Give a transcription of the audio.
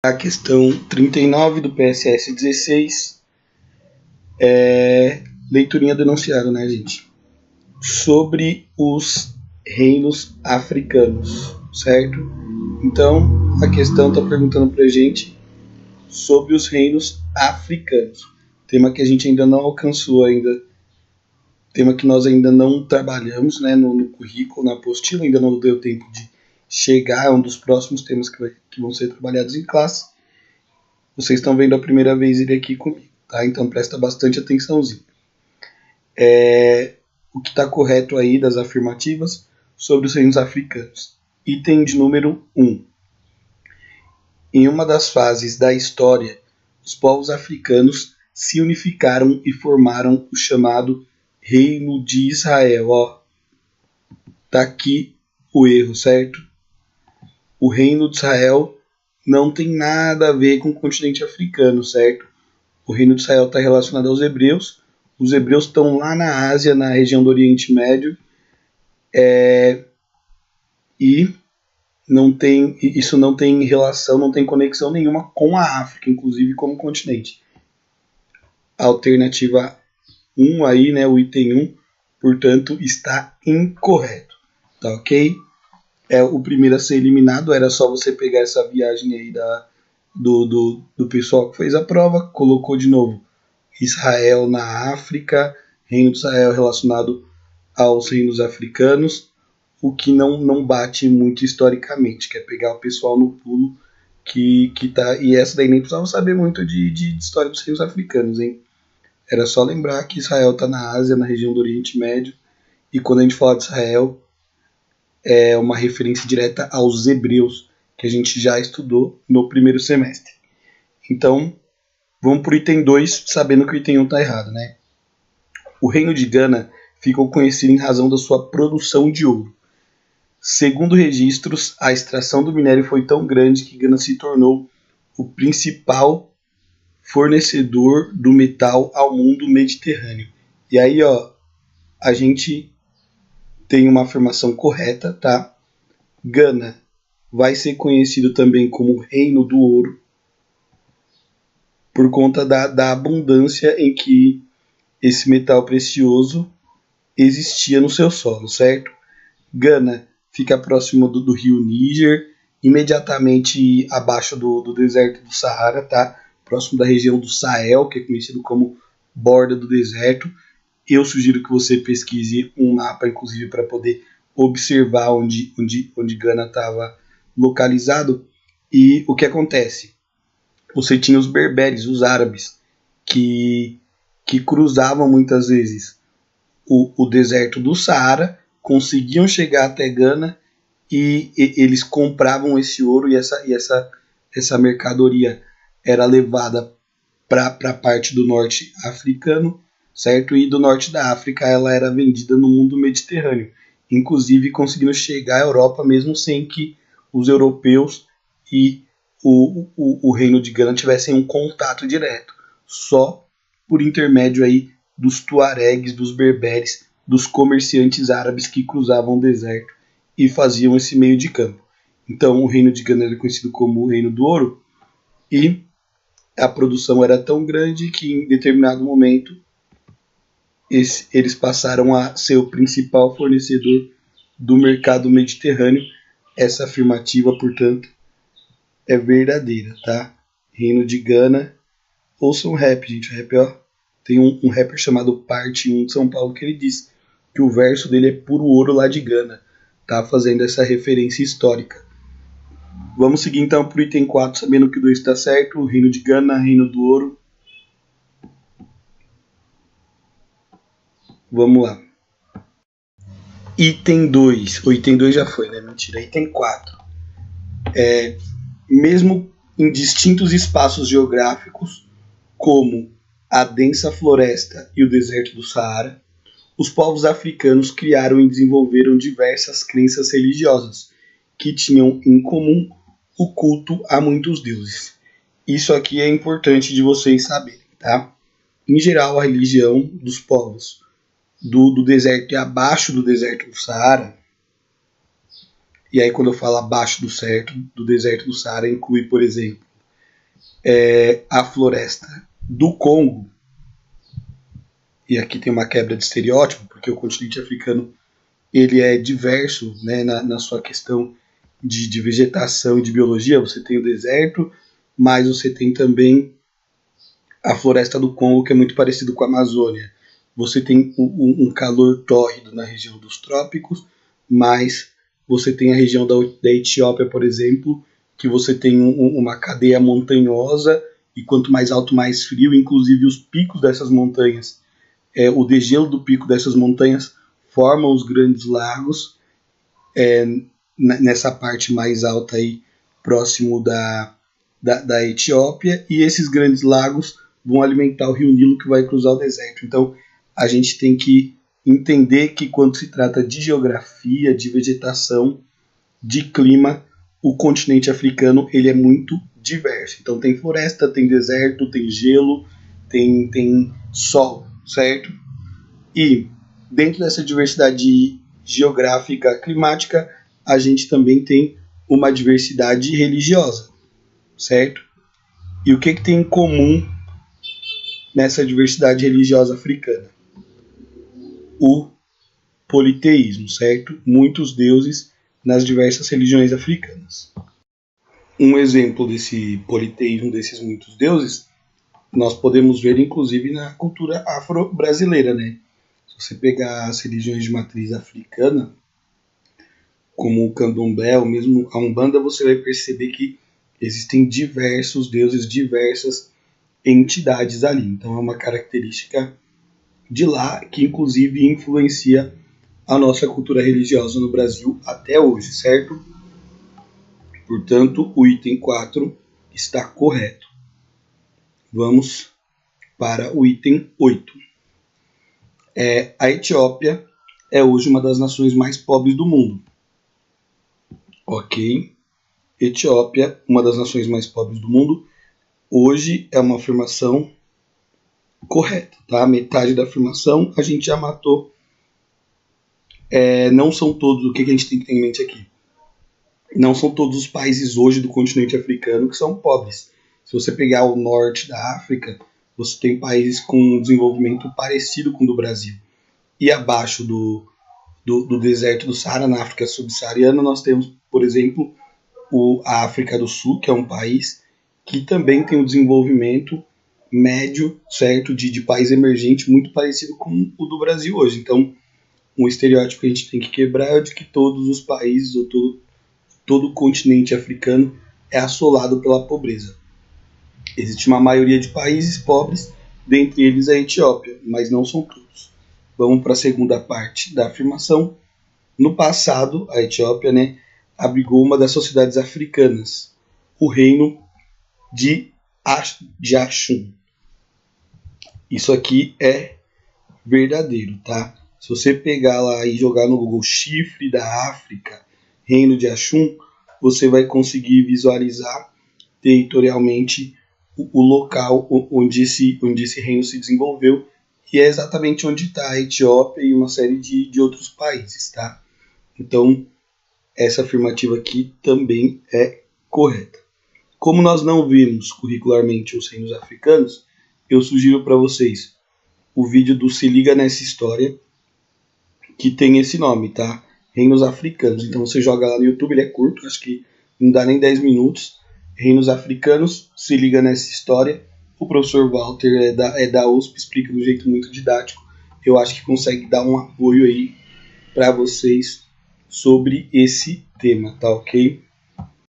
A questão 39 do PSS 16 leiturinha do enunciado, né, gente? Sobre os reinos africanos, certo? Então, a questão está perguntando pra gente sobre os reinos africanos. Tema que a gente ainda não alcançou ainda. Tema que nós ainda não trabalhamos, né, no currículo, na apostila, ainda não deu tempo de chegar a um dos próximos temas que vão ser trabalhados em classe. Vocês estão vendo a primeira vez ele aqui comigo, tá? Então presta bastante atençãozinho. O que está correto aí das afirmativas sobre os reinos africanos. Item de número 1. Em uma das fases da história, os povos africanos se unificaram e formaram o chamado Reino de Israel. Ó, tá aqui o erro, certo? O Reino de Israel não tem nada a ver com o continente africano, certo? O Reino de Israel está relacionado aos hebreus. Os hebreus estão lá na Ásia, na região do Oriente Médio, e isso não tem relação, não tem conexão nenhuma com a África, inclusive como continente. A alternativa 1 aí, né, o item 1, portanto, está incorreto, tá ok? O primeiro a ser eliminado, era só você pegar essa viagem aí do pessoal que fez a prova, colocou de novo Israel na África, Reino de Israel relacionado aos reinos africanos, o que não bate muito historicamente, que é pegar o pessoal no pulo que tá. E essa daí nem precisava saber muito de história dos reinos africanos, hein? Era só lembrar que Israel está na Ásia, na região do Oriente Médio, e quando a gente fala de Israel, é uma referência direta aos hebreus, que a gente já estudou no primeiro semestre. Então, vamos para o item 2, sabendo que o item 1 está errado, né? O reino de Gana ficou conhecido em razão da sua produção de ouro. Segundo registros, a extração do minério foi tão grande que Gana se tornou o principal fornecedor do metal ao mundo mediterrâneo. E aí, ó, a gente tem uma afirmação correta, tá? Gana vai ser conhecido também como Reino do Ouro, por conta da abundância em que esse metal precioso existia no seu solo, certo? Gana fica próximo do rio Níger, imediatamente abaixo do deserto do Saara, tá? Próximo da região do Sahel, que é conhecido como borda do deserto. Eu sugiro que você pesquise um mapa, inclusive, para poder observar onde Gana estava localizado. E o que acontece? Você tinha os berberes, os árabes, que cruzavam muitas vezes o deserto do Saara, conseguiam chegar até Gana e eles compravam esse ouro e essa mercadoria era levada para a parte do norte africano, certo? E do norte da África ela era vendida no mundo mediterrâneo, inclusive conseguindo chegar à Europa mesmo sem que os europeus e o reino de Gana tivessem um contato direto, só por intermédio aí dos tuaregues, dos berberes, dos comerciantes árabes que cruzavam o deserto e faziam esse meio de campo. Então o reino de Gana era conhecido como o Reino do Ouro, e a produção era tão grande que em determinado momento eles passaram a ser o principal fornecedor do mercado mediterrâneo. Essa afirmativa, portanto, é verdadeira, tá? Reino de Gana. Ouça um rap, gente. O rap, ó, tem um rapper chamado Parte 1 de São Paulo que ele diz que o verso dele é puro ouro lá de Gana, tá? Fazendo essa referência histórica. Vamos seguir então para o item 4, sabendo que o 2 está certo. O Reino de Gana, Reino do Ouro. Vamos lá. Item 2. O item 2 já foi, né? Mentira. Item 4. Mesmo em distintos espaços geográficos, como a densa floresta e o deserto do Saara, os povos africanos criaram e desenvolveram diversas crenças religiosas que tinham em comum o culto a muitos deuses. Isso aqui é importante de vocês saberem, tá? Em geral, a religião dos povos do deserto e abaixo do deserto do Saara, e aí quando eu falo abaixo do deserto do Saara, inclui, por exemplo, a floresta do Congo, e aqui tem uma quebra de estereótipo, porque o continente africano ele é diverso, né, na sua questão de vegetação e de biologia. Você tem o deserto, mas você tem também a floresta do Congo, que é muito parecido com a Amazônia. Você tem um calor tórrido na região dos trópicos, mas você tem a região da Etiópia, por exemplo, que você tem uma cadeia montanhosa, e quanto mais alto, mais frio. Inclusive os picos dessas montanhas, o degelo do pico dessas montanhas formam os grandes lagos, nessa parte mais alta aí, próximo da Etiópia, e esses grandes lagos vão alimentar o rio Nilo, que vai cruzar o deserto. Então a gente tem que entender que quando se trata de geografia, de vegetação, de clima, o continente africano ele é muito diverso. Então tem floresta, tem deserto, tem gelo, tem sol, certo? E dentro dessa diversidade geográfica, climática, a gente também tem uma diversidade religiosa, certo? E o que tem em comum nessa diversidade religiosa africana? O politeísmo, certo? Muitos deuses nas diversas religiões africanas. Um exemplo desse politeísmo, desses muitos deuses, nós podemos ver inclusive na cultura afro-brasileira, né? Se você pegar as religiões de matriz africana, como o candomblé, ou mesmo a umbanda, você vai perceber que existem diversos deuses, diversas entidades ali. Então é uma característica de lá que inclusive influencia a nossa cultura religiosa no Brasil até hoje, certo? Portanto, o item 4 está correto. Vamos para o item 8. A Etiópia é hoje uma das nações mais pobres do mundo. Ok? Etiópia, uma das nações mais pobres do mundo, hoje é uma afirmação correta, tá? Metade da afirmação a gente já matou. Não são todos, o que a gente tem que ter em mente aqui? Não são todos os países hoje do continente africano que são pobres. Se você pegar o norte da África, você tem países com um desenvolvimento parecido com o do Brasil. E abaixo do deserto do Saara, na África subsaariana, nós temos, por exemplo, a África do Sul, que é um país que também tem um desenvolvimento médio, certo, de país emergente, muito parecido com o do Brasil hoje. Então, um estereótipo que a gente tem que quebrar é o de que todos os países, ou todo o continente africano é assolado pela pobreza. Existe uma maioria de países pobres, dentre eles a Etiópia, mas não são todos. Vamos para a segunda parte da afirmação. No passado, a Etiópia, né, abrigou uma das sociedades africanas, o reino de Axum. Isso aqui é verdadeiro, tá? Se você pegar lá e jogar no Google chifre da África, reino de Axum, você vai conseguir visualizar territorialmente o local onde esse reino se desenvolveu, e é exatamente onde está a Etiópia e uma série de outros países, tá? Então, essa afirmativa aqui também é correta. Como nós não vimos curricularmente os reinos africanos, eu sugiro para vocês o vídeo do Se Liga Nessa História, que tem esse nome, tá? Reinos Africanos. Então você joga lá no YouTube, ele é curto, acho que não dá nem 10 minutos. Reinos Africanos, Se Liga Nessa História. O professor Walter é da USP, explica de um jeito muito didático. Eu acho que consegue dar um apoio aí para vocês sobre esse tema, tá ok?